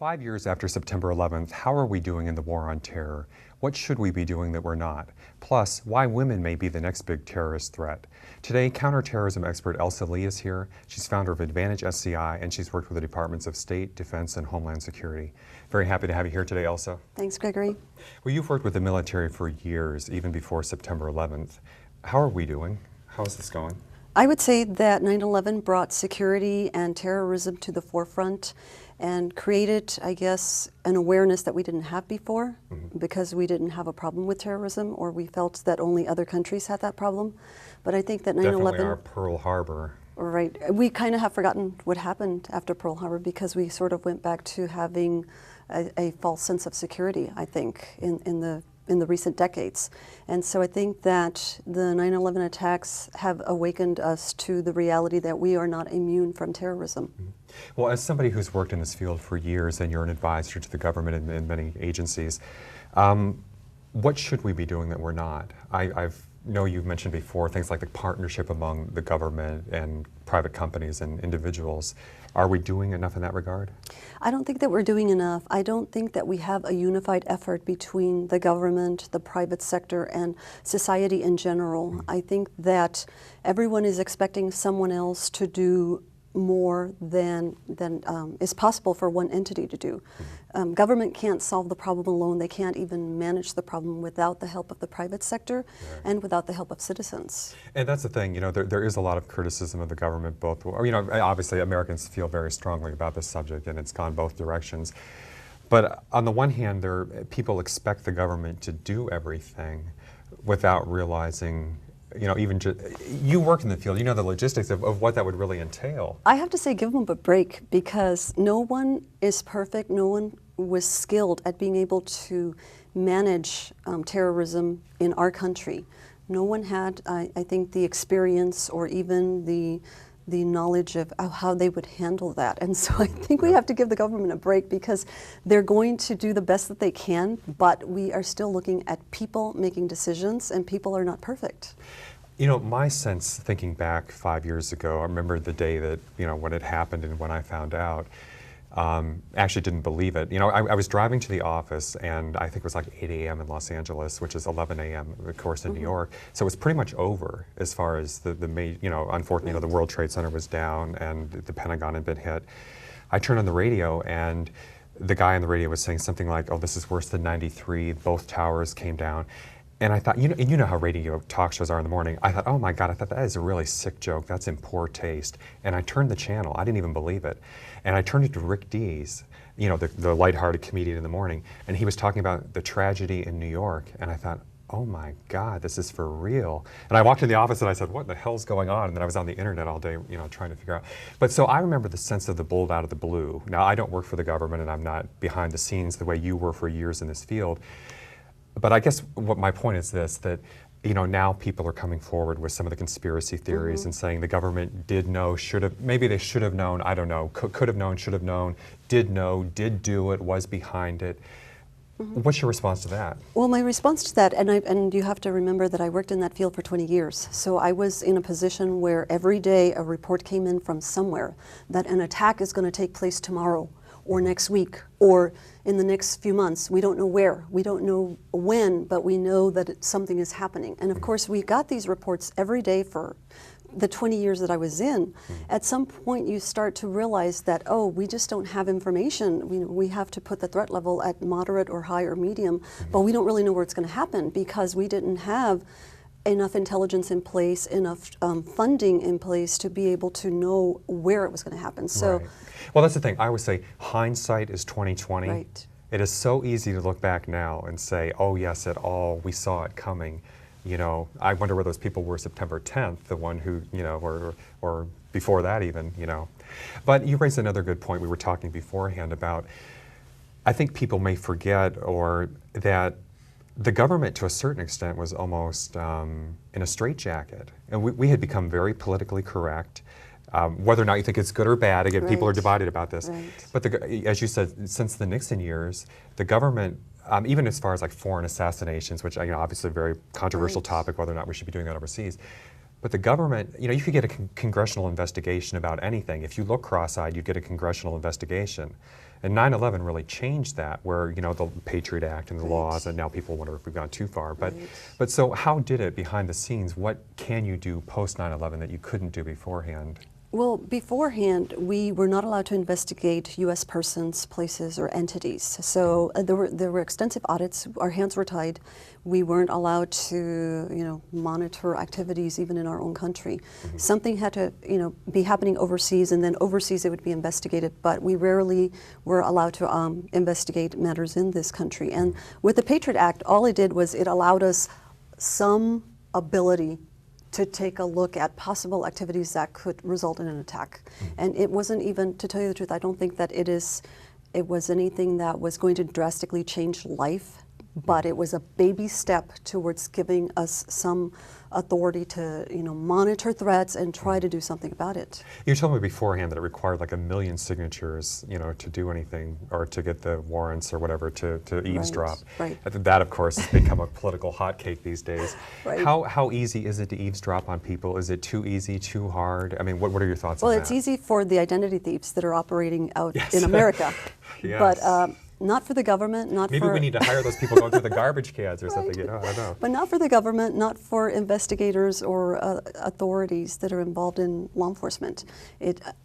5 years after September 11th, how are we doing in the war on terror? What should we be doing that we're not? Plus, why women may be the next big terrorist threat. Today, counterterrorism expert Elsa Lee is here. She's founder of Advantage SCI, and she's worked with the Departments of State, Defense, and Homeland Security. Very happy to have you here today, Elsa. Thanks, Gregory. Well, you've worked with the military for years, even before September 11th. How are we doing? How is this going? I would say that 9/11 brought security and terrorism to the forefront and created, I guess, an awareness that we didn't have before because we didn't have a problem with terrorism, or we felt that only other countries had that problem. But I think that 9/11... Definitely our Pearl Harbor. Right. We kind of have forgotten what happened after Pearl Harbor because we sort of went back to having a false sense of security, I think, in the recent decades. And so I think that the 9/11 attacks have awakened us to the reality that we are not immune from terrorism. Well, as somebody who's worked in this field for years, and you're an advisor to the government and many agencies, what should we be doing that we're not? I know you've mentioned before things like the partnership among the government and private companies and individuals. Are we doing enough in that regard? I don't think that we're doing enough. I don't think that we have a unified effort between the government, the private sector, and society in general. I think that everyone is expecting someone else to do more than is possible for one entity to do. Government can't solve the problem alone. They can't even manage the problem without the help of the private sector and without the help of citizens. And that's the thing, you know, there is a lot of criticism of the government, both, you know, obviously Americans feel very strongly about this subject and it's gone both directions. But on the one hand, people expect the government to do everything without realizing, you know, even you work in the field, you know the logistics of what that would really entail. I have to say, give them a break, because no one is perfect. No one was skilled at being able to manage terrorism in our country. No one had, I think, the experience or even the knowledge of how they would handle that. And so I think we have to give the government a break, because they're going to do the best that they can, but we are still looking at people making decisions, and people are not perfect. You know, my sense, thinking back 5 years ago, I remember the day that, you know, when it happened and when I found out, actually didn't believe it. You know, I was driving to the office, and I think it was like 8 a.m. in Los Angeles, which is 11 a.m. of course in New York. So it was pretty much over as far as you know, unfortunately, you know, the World Trade Center was down and the Pentagon had been hit. I turned on the radio, and the guy on the radio was saying something like, "Oh, this is worse than '93. Both towers came down." And I thought, you know how radio talk shows are in the morning. I thought, oh my God, I thought that is a really sick joke. That's in poor taste. And I turned the channel. I didn't even believe it. And I turned it to Rick Dees, you know, the lighthearted comedian in the morning. And he was talking about the tragedy in New York. And I thought, oh my God, this is for real. And I walked in the office and I said, what the hell's going on? And then I was on the internet all day, you know, trying to figure out. But so I remember the sense of the bolt out of the blue. Now, I don't work for the government, and I'm not behind the scenes the way you were for years in this field. But I guess what my point is this, that, you know, now people are coming forward with some of the conspiracy theories and saying the government did know, should have, maybe they should have known, I don't know, could have known, should have known, did know, did do it, was behind it. What's your response to that? Well, my response to that, and you have to remember that I worked in that field for 20 years. So I was in a position where every day a report came in from somewhere that an attack is going to take place tomorrow, or next week, or in the next few months. We don't know where, we don't know when, but we know that something is happening. And of course, we got these reports every day for the 20 years that I was in. At some point, you start to realize that, oh, we just don't have information. We have to put the threat level at moderate or high or medium, but we don't really know where it's going to happen, because we didn't have enough intelligence in place, enough funding in place to be able to know where it was going to happen. So, right. Well, that's the thing. I always say hindsight is 20/20. Right. It is so easy to look back now and say, oh yes, we saw it coming. You know, I wonder where those people were September 10th, the one who, you know, or before that even, you know. But you raised another good point. We were talking beforehand about, I think people may forget, or that the government, to a certain extent, was almost in a straitjacket. And we had become very politically correct. Whether or not you think it's good or bad, again, people are divided about this. But as you said, since the Nixon years, the government, even as far as like foreign assassinations, which, you know, obviously a very controversial topic, whether or not we should be doing that overseas, But the government, you know, you could get a congressional investigation about anything. If you look cross-eyed, you'd get a congressional investigation. And 9/11 really changed that, where, you know, the Patriot Act and the laws, and now people wonder if we've gone too far. But so how did it behind the scenes? What can you do post 9/11 that you couldn't do beforehand? Well, beforehand, we were not allowed to investigate U.S. persons, places, or entities. So there were extensive audits. Our hands were tied. We weren't allowed to, you know, monitor activities even in our own country. Something had to, you know, be happening overseas, and then overseas it would be investigated. But we rarely were allowed to investigate matters in this country. And with the Patriot Act, all it did was it allowed us some ability to take a look at possible activities that could result in an attack. And it wasn't even, to tell you the truth, I don't think that it was anything that was going to drastically change life, but it was a baby step towards giving us some authority to, you know, monitor threats and try to do something about it. You told me beforehand that it required like 1 million signatures, you know, to do anything, or to get the warrants or whatever to eavesdrop. Right. That, of course, has become a political hotcake these days. Right. How easy is it to eavesdrop on people? Is it too easy, too hard? I mean, what are your thoughts on that? Well, it's easy for the identity thieves that are operating out in America. Yes. But not for the government, not Maybe for... we need to hire those people going through the garbage cans or something, you know, I don't know. But not for the government, not for investigators or authorities that are involved in law enforcement.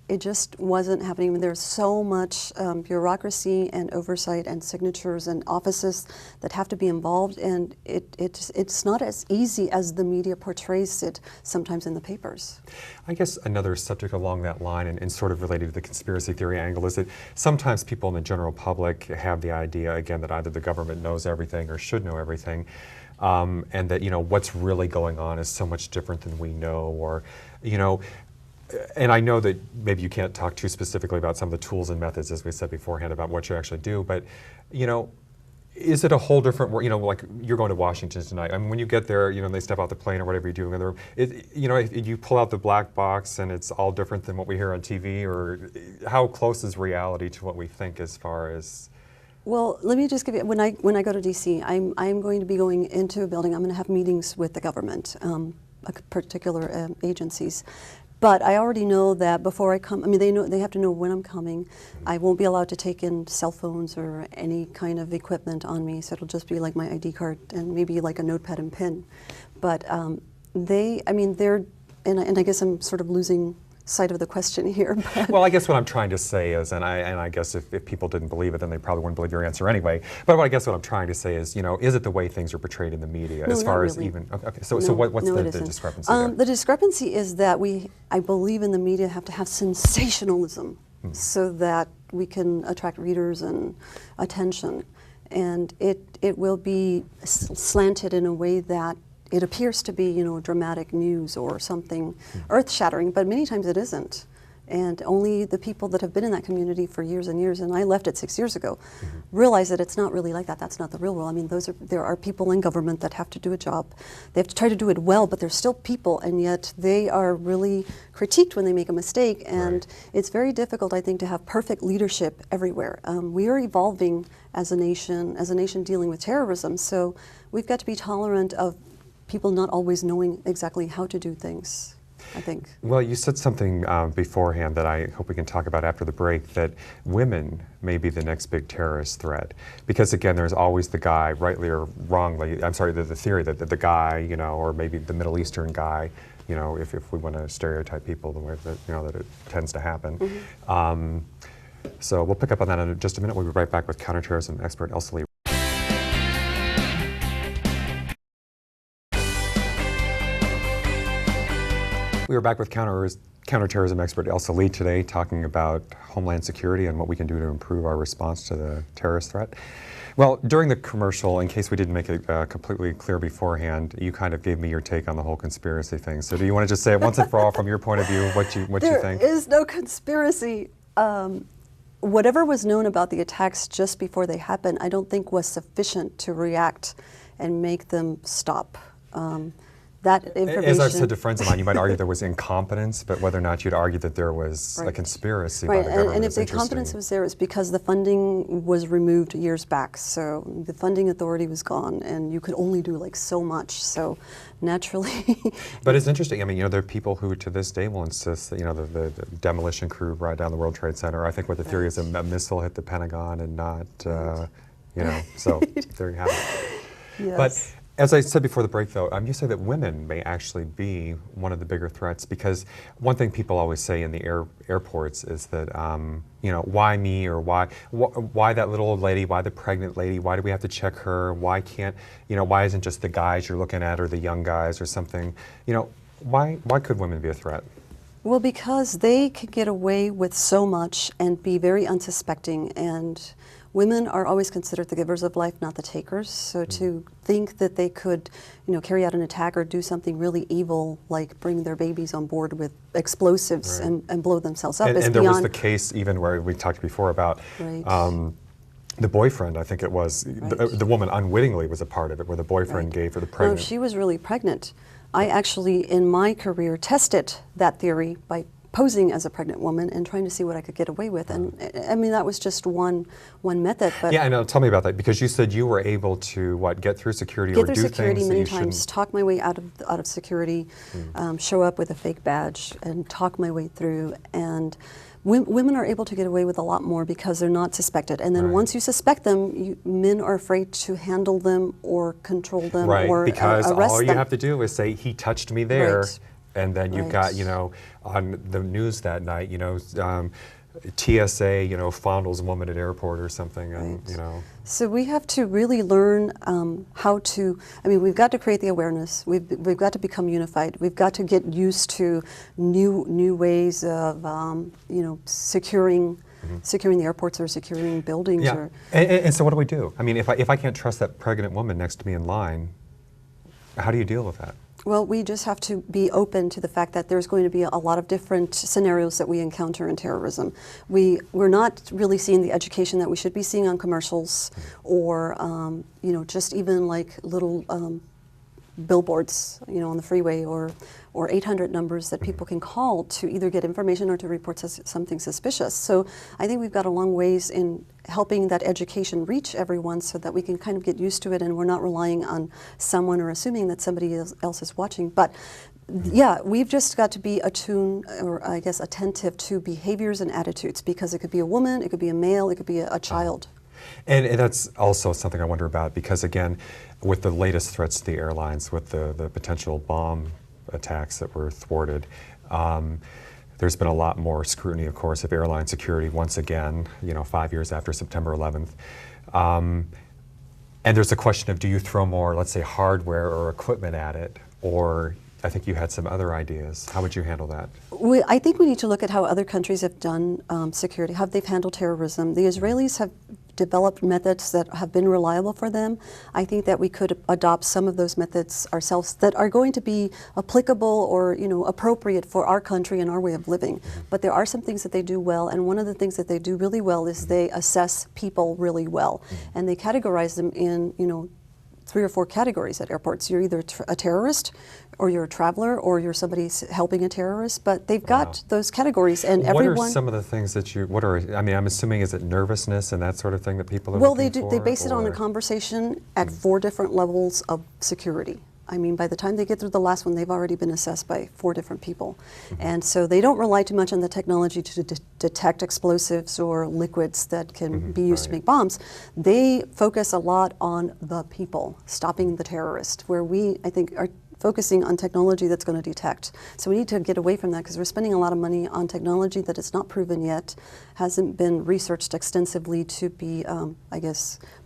It just wasn't happening. I mean, there's so much bureaucracy and oversight and signatures and offices that have to be involved, and it's not as easy as the media portrays it sometimes in the papers. I guess another subject along that line, and sort of related to the conspiracy theory angle, is that sometimes people in the general public have the idea, again, that either the government knows everything or should know everything, and that, you know, what's really going on is so much different than we know, or, you know, and I know that maybe you can't talk too specifically about some of the tools and methods, as we said beforehand, about what you actually do, but, you know, is it a whole different, you know, like you're going to Washington tonight. I mean, when you get there, you know, and they step out the plane or whatever you're doing in the room, you know, you pull out the black box and it's all different than what we hear on TV, or how close is reality to what we think as far as... Well, let me just give you, when I go to DC, I'm going to be going into a building. I'm going to have meetings with the government, particular agencies. But I already know that before I come, I mean, they have to know when I'm coming. I won't be allowed to take in cell phones or any kind of equipment on me, so it'll just be like my ID card and maybe like a notepad and pen. But and I guess I'm sort of losing sight of the question here. Well, I guess what I'm trying to say is, and I guess if people didn't believe it, then they probably wouldn't believe your answer anyway. But I guess what I'm trying to say is, you know, is it the way things are portrayed in the media, No, as far not as really. even? Okay, so No, what's no, the it isn't. discrepancy there? The discrepancy is that I believe in the media have to have sensationalism so that we can attract readers and attention, and it will be slanted in a way that it appears to be, you know, dramatic news or something earth-shattering, but many times it isn't. And only the people that have been in that community for years and years, and I left it 6 years ago, realize that it's not really like that. That's not the real world. I mean, there are people in government that have to do a job. They have to try to do it well, but they're still people, and yet they are really critiqued when they make a mistake. And it's very difficult, I think, to have perfect leadership everywhere. We are evolving as a nation dealing with terrorism. So we've got to be tolerant of people not always knowing exactly how to do things, I think. Well, you said something beforehand that I hope we can talk about after the break, that women may be the next big terrorist threat. Because again, there's always the guy, rightly or wrongly, I'm sorry, the theory that the guy, you know, or maybe the Middle Eastern guy, you know, if we want to stereotype people the way that, you know, that it tends to happen. So we'll pick up on that in just a minute. We'll be right back with counterterrorism expert Elsa Lee. We are back with counterterrorism expert Elsa Lee today, talking about homeland security and what we can do to improve our response to the terrorist threat. Well, during the commercial, in case we didn't make it completely clear beforehand, you kind of gave me your take on the whole conspiracy thing. So do you want to just say it once and for all from your point of view, what you think? There is no conspiracy. Whatever was known about the attacks just before they happened, I don't think was sufficient to react and make them stop. that information. As I've said to friends of mine, you might argue there was incompetence, but whether or not you'd argue that there was a Right. conspiracy by Right, the government and if is the interesting. incompetence was there, it's because the funding was removed years back. So the funding authority was gone, and you could only do like so much. So naturally, But it's interesting. I mean, there are people who to this day will insist that, the demolition crew right down the World Trade Center. I think what the theory is a missile hit the Pentagon and not, so there you have it. yes. But as I said before the break, though, you say that women may actually be one of the bigger threats, because one thing people always say in the airports is that, why me, or why that little old lady, why the pregnant lady, why do we have to check her, why can't, why isn't just the guys you're looking at or the young guys or something, why could women be a threat? Well, because they could get away with so much and be very unsuspecting, and women are always considered the givers of life, not the takers. So to think that they could, carry out an attack or do something really evil, like bring their babies on board with explosives Right. and blow themselves up, is And there beyond. was the case even where we talked before about Right. the boyfriend, I think it was, Right. the woman unwittingly was a part of it, where the boyfriend Right. gave her the No, pregnant. she was really pregnant. I actually, in my career, tested that theory by posing as a pregnant woman and trying to see what I could get away with. And I mean, that was just one method. But Yeah, I know. Tell me about that, because you said you were able to get through security get or through do security things that many you times, shouldn't. talk my way out of security, show up with a fake badge, and talk my way through. And women are able to get away with a lot more because they're not suspected. And then Right. once you suspect them, men are afraid to handle them or control them Right, or because arrest all you them. have to do is say, he touched me there, Right. and then you've Right. got, on the news that night, TSA, fondles woman at airport or something, and, Right. So we have to really learn how to, we've got to create the awareness. We've got to become unified. We've got to get used to new ways of, securing the airports or securing buildings. Yeah, Or, and so what do we do? I mean, if I can't trust that pregnant woman next to me in line, how do you deal with that? well, we just have to be open to the fact that there's going to be a lot of different scenarios that we encounter in terrorism. We're not really seeing the education that we should be seeing on commercials, or just even like little billboards, on the freeway, or 800 numbers that people can call to either get information or to report something suspicious. So I think we've got a long ways in helping that education reach everyone, so that we can kind of get used to it, and we're not relying on someone or assuming that somebody else is watching. But yeah, we've just got to be attuned, or I guess attentive to behaviors and attitudes, because it could be a woman, it could be a male, it could be a child. And that's also something I wonder about, because again, with the latest threats to the airlines, with the potential bomb attacks that were thwarted, there's been a lot more scrutiny, of course, of airline security once again, 5 years after September 11th. And there's a question of, do you throw more, let's say, hardware or equipment at it, or I think you had some other ideas. How would you handle that? I think we need to look at how other countries have done security, how they've handled terrorism. The Israelis have developed methods that have been reliable for them. I think that we could adopt some of those methods ourselves that are going to be applicable or appropriate for our country and our way of living. But there are some things that they do well, and one of the things that they do really well is they assess people really well, and they categorize them in 3 or 4 categories at airports. You're either a terrorist, or you're a traveler, or you're somebody helping a terrorist. But they've got those categories, and everyone. What are some of the things that I'm assuming, is it nervousness and that sort of thing that people are Well, looking for? they base it on a or- conversation at 4 different levels of security. By the time they get through the last one, they've already been assessed by 4 different people. And so they don't rely too much on the technology to detect explosives or liquids that can be used to make bombs. They focus a lot on the people, stopping the terrorist, where we, I think, are focusing on technology that's going to detect. So we need to get away from that, because we're spending a lot of money on technology that is not proven yet, hasn't been researched extensively to be,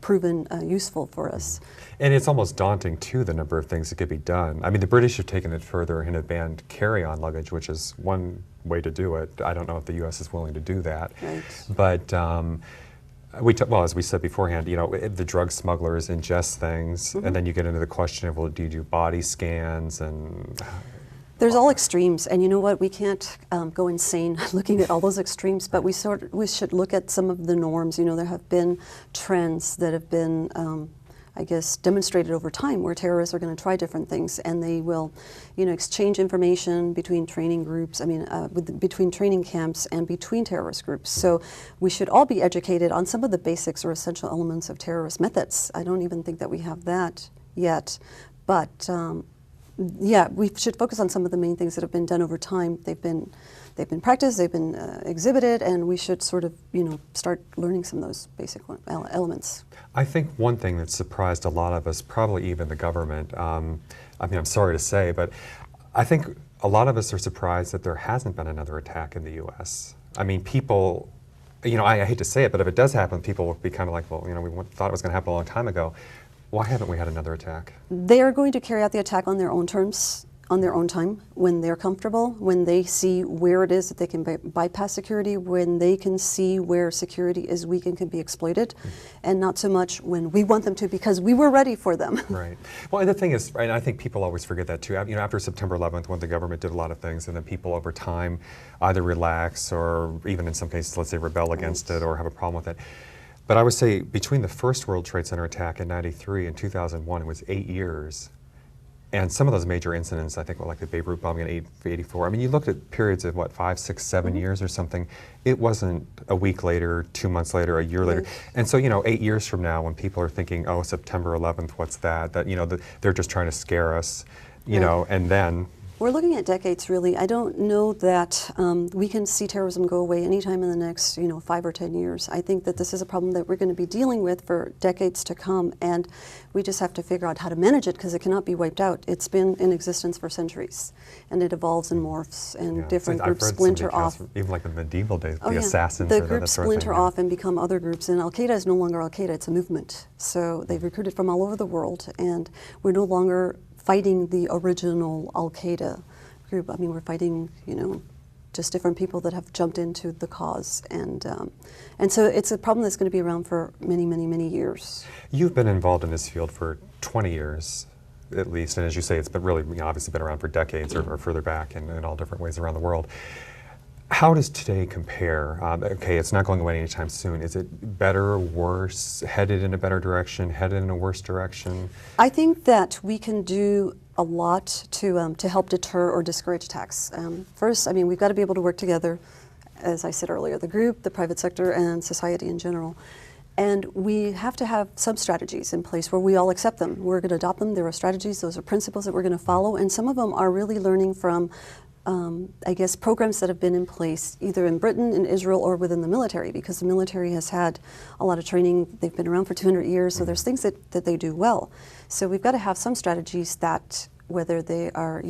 proven useful for us. And it's almost daunting, too, the number of things that could be done. The British have taken it further and have banned carry-on luggage, which is one way to do it. I don't know if the U.S. is willing to do that. Right. But as we said beforehand, the drug smugglers ingest things, and then you get into the question of, well, do you do body scans? And there's all extremes, and you know what? We can't go insane looking at all those extremes, but we should look at some of the norms. There have been trends that have been, I guess, demonstrated over time, where terrorists are going to try different things, and they will, exchange information between training groups, between training camps and between terrorist groups. So we should all be educated on some of the basics or essential elements of terrorist methods. I don't even think that we have that yet, but yeah, we should focus on some of the main things that have been done over time. They've been practiced, they've been exhibited, and we should sort of, start learning some of those basic elements. I think one thing that surprised a lot of us, probably even the government, I'm sorry to say, but I think a lot of us are surprised that there hasn't been another attack in the U.S. I mean, people, I hate to say it, but if it does happen, people will be kind of like, well, we thought it was going to happen a long time ago. Why haven't we had another attack? They are going to carry out the attack on their own terms, on their own time, when they're comfortable, when they see where it is that they can bypass security, when they can see where security is weak and can be exploited, and not so much when we want them to because we were ready for them. Right. Well, and the thing is, and I think people always forget that too, after September 11th, when the government did a lot of things, and then people over time either relax or even in some cases, let's say, rebel against it or have a problem with it. But I would say between the first World Trade Center attack in '93 and 2001, it was 8 years. And some of those major incidents, I think, like the Beirut bombing in '84, I mean, you looked at periods of, 5, 6, 7 years or something. It wasn't a week later, 2 months later, a year later. And so, 8 years from now, when people are thinking, oh, September 11th, what's that? That, they're just trying to scare us, and then... We're looking at decades, really. I don't know that we can see terrorism go away anytime in the next, 5 or 10 years. I think that this is a problem that we're going to be dealing with for decades to come, and we just have to figure out how to manage it because it cannot be wiped out. It's been in existence for centuries, and it evolves and morphs, and different groups splinter off. Even like the medieval days, the assassins. The groups splinter off and become other groups, and Al-Qaeda is no longer Al-Qaeda, it's a movement. So they've recruited from all over the world, and we're no longer fighting the original Al-Qaeda group. I mean, we're fighting, just different people that have jumped into the cause. And so it's a problem that's going to be around for many, many, many years. You've been involved in this field for 20 years, at least. And as you say, it's been really, obviously been around for decades or further back in all different ways around the world. How does today compare? Okay, it's not going away anytime soon. Is it better, worse, headed in a better direction, headed in a worse direction? I think that we can do a lot to help deter or discourage attacks. First, we've got to be able to work together, as I said earlier, the group, the private sector, and society in general. And we have to have some strategies in place where we all accept them. We're going to adopt them. There are strategies, those are principles that we're going to follow, and some of them are really learning from I guess, programs that have been in place either in Britain, in Israel, or within the military, because the military has had a lot of training. They've been around for 200 years, so there's things that they do well. So we've got to have some strategies that, whether they are,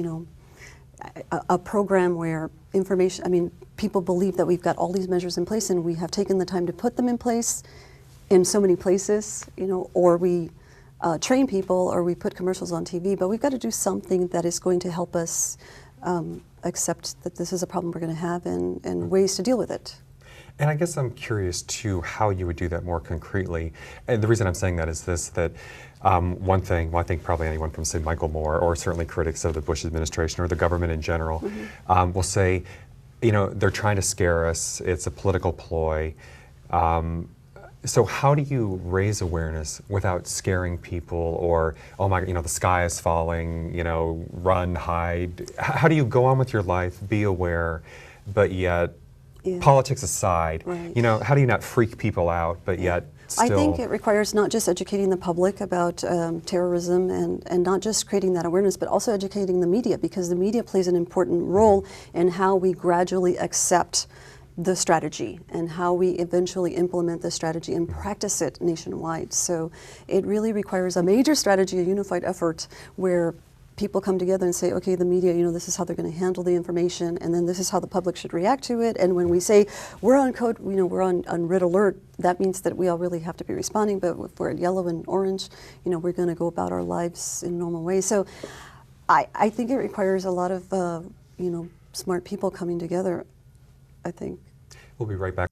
a program where information, people believe that we've got all these measures in place and we have taken the time to put them in place in so many places, or we train people or we put commercials on TV, but we've got to do something that is going to help us accept that this is a problem we're going to have and ways to deal with it. And I guess I'm curious too how you would do that more concretely. And the reason I'm saying that is this, that one thing, I think probably anyone from, say, Michael Moore, or certainly critics of the Bush administration or the government in general, will say, they're trying to scare us, it's a political ploy. So how do you raise awareness without scaring people, or, oh my, the sky is falling, run, hide? How do you go on with your life, be aware, but yet, politics aside, how do you not freak people out, but yet still... I think it requires not just educating the public about terrorism and not just creating that awareness, but also educating the media, because the media plays an important role in how we gradually accept the strategy and how we eventually implement the strategy and practice it nationwide. So it really requires a major strategy, a unified effort where people come together and say, okay, the media, this is how they're going to handle the information, and then this is how the public should react to it. And when we say we're on code, we're on red alert, that means that we all really have to be responding. But if we're at yellow and orange, we're going to go about our lives in normal ways. So I think it requires a lot of, smart people coming together, I think. We'll be right back.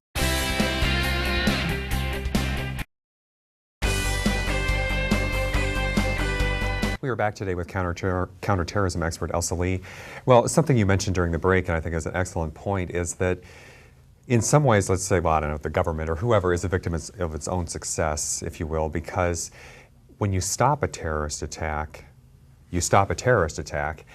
We are back today with counterterrorism expert Elsa Lee. Well, something you mentioned during the break, and I think is an excellent point, is that in some ways, let's say, well, I don't know, the government or whoever is a victim of its own success, if you will, because when you stop a terrorist attack, you stop a terrorist attack,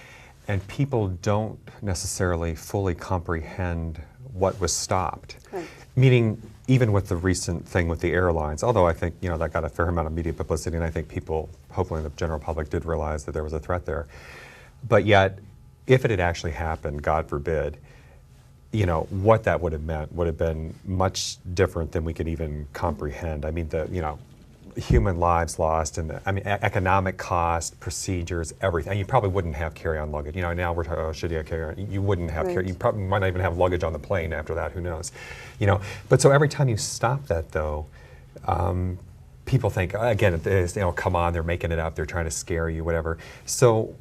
and people don't necessarily fully comprehend what was stopped. Right. Meaning, even with the recent thing with the airlines, although I think that got a fair amount of media publicity, and I think people, hopefully the general public, did realize that there was a threat there. But yet, if it had actually happened, God forbid, what that would have meant would have been much different than we could even comprehend. I mean, human lives lost, and economic cost, procedures, everything. And you probably wouldn't have carry-on luggage. Now we're talking, oh, should you have carry-on? You wouldn't have Right. You probably might not even have luggage on the plane after that. Who knows? But so every time you stop that, though, people think again, it is, come on, they're making it up. They're trying to scare you, whatever. So,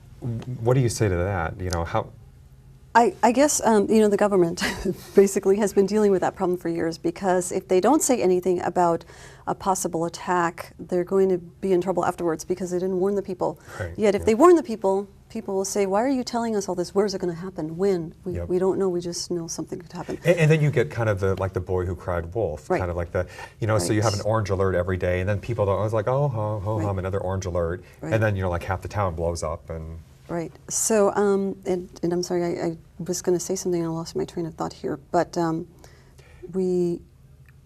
what do you say to that? How? I guess the government basically has been dealing with that problem for years, because if they don't say anything about a possible attack, they're going to be in trouble afterwards because they didn't warn the people. Right, Yet if they warn the people, people will say, why are you telling us all this? Where's it going to happen? When? We don't know. We just know something could happen. And then you get kind of the boy who cried wolf, Right. kind of like so Right. you have an orange alert every day, and then people don't, it's like, oh, Right. another orange alert, Right. and then like half the town blows up, and Right. So, and I'm sorry, I was going to say something and I lost my train of thought here, but we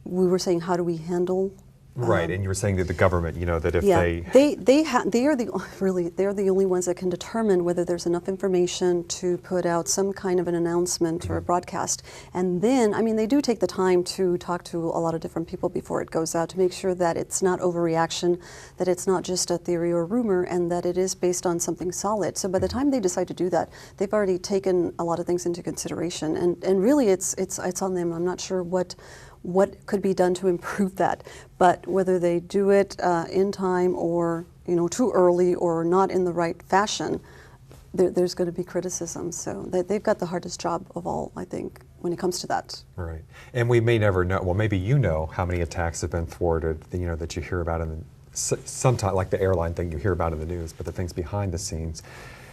were saying, how do we handle? right. And you were saying that the government, that if Yeah, they they are the only ones that can determine whether there's enough information to put out some kind of an announcement or a broadcast. And then, they do take the time to talk to a lot of different people before it goes out to make sure that it's not overreaction, that it's not just a theory or rumor, and that it is based on something solid. So by the time they decide to do that, they've already taken a lot of things into consideration. And really, it's on them. I'm not sure what could be done to improve that, but whether they do it in time or too early or not in the right fashion, there's going to be criticism. So they've got the hardest job of all, I think, when it comes to that. right. And we may never know. Well, maybe how many attacks have been thwarted. That you hear about in sometimes, like the airline thing you hear about in the news, but the things behind the scenes.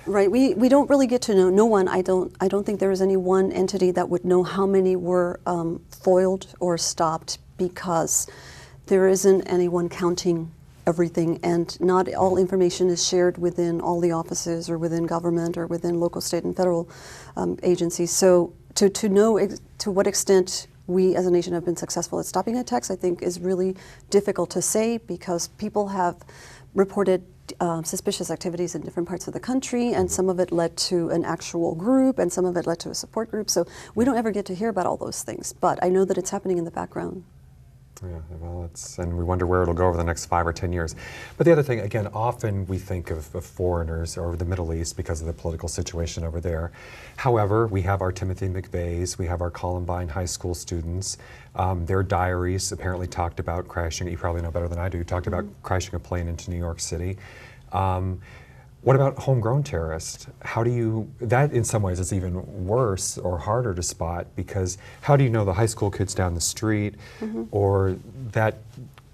Right. We don't really get to know. No one. I don't think there is any one entity that would know how many were foiled or stopped, because there isn't anyone counting everything, and not all information is shared within all the offices or within government or within local, state, and federal agencies. So to know to what extent we as a nation have been successful at stopping attacks, I think, is really difficult to say, because people have reported suspicious activities in different parts of the country, and some of it led to an actual group, and some of it led to a support group. So we don't ever get to hear about all those things, but I know that it's happening in the background. Yeah, well, and we wonder where it'll go over the next 5 or 10 years. But the other thing, again, often we think of foreigners or the Middle East because of the political situation over there. However, we have our Timothy McVeighs, we have our Columbine high school students. Their diaries apparently talked about crashing, you probably know better than I do, talked about crashing a plane into New York City. What about homegrown terrorists? That in some ways is even worse or harder to spot, because how do you know the high school kids down the street or that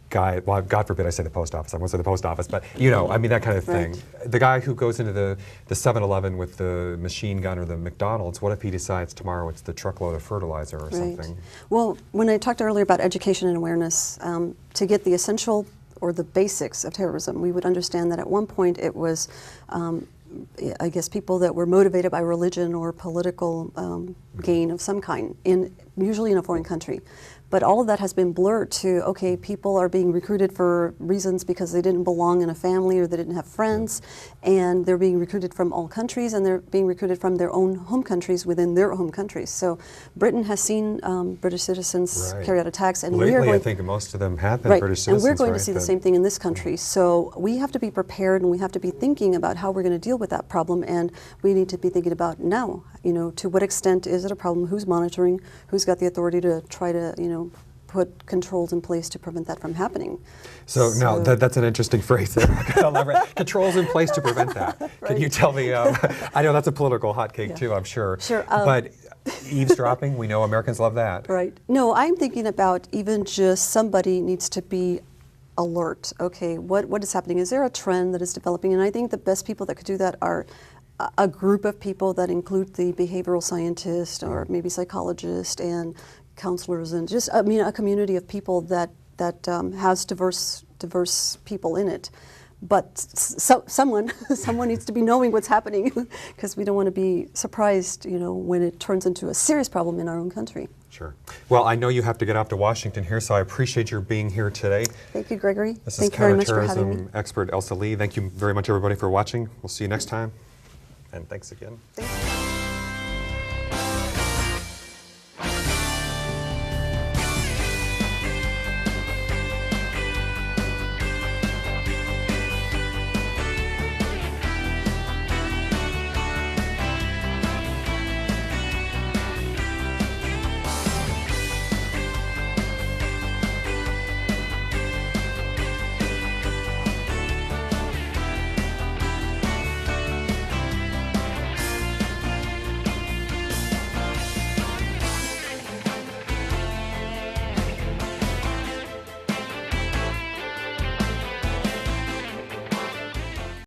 guy, well, God forbid I say the post office, I won't say the post office, but that kind of thing. Right. The guy who goes into the 7-Eleven with the machine gun or the McDonald's, what if he decides tomorrow it's the truckload of fertilizer or something? Well, when I talked earlier about education and awareness, to get the essential or the basics of terrorism, we would understand that at one point it was, I guess, people that were motivated by religion or political gain of some kind, usually in a foreign country. But all of that has been blurred to, okay, people are being recruited for reasons because they didn't belong in a family or they didn't have friends, and they're being recruited from all countries, and they're being recruited from their own home countries within their home countries. So Britain has seen British citizens carry out attacks, and lately I think most of them have been British citizens. And we're going to see the same thing in this country. So we have to be prepared, and we have to be thinking about how we're going to deal with that problem, and we need to be thinking about now, to what extent is it a problem, who's monitoring, who's got the authority to try to, put controls in place to prevent that from happening. So now that's an interesting phrase there. Controls in place to prevent that. Right. Can you tell me, I know that's a political hotcake too, I'm sure. Sure. But eavesdropping, we know Americans love that. Right. No, I'm thinking about even just somebody needs to be alert. Okay, what is happening? Is there a trend that is developing? And I think the best people that could do that are a group of people that include the behavioral scientist or maybe psychologist and counselors, and just a community of people that has diverse people in it. but someone needs to be knowing what's happening, because we don't want to be surprised, when it turns into a serious problem in our own country. Sure. Well, I know you have to get off to Washington here, so I appreciate your being here today. Thank you, Gregory. This Thank is you very much for having me. counterterrorism expert Elsa Lee. Thank you very much, everybody, for watching. We'll see you next time, and thanks again. Thanks.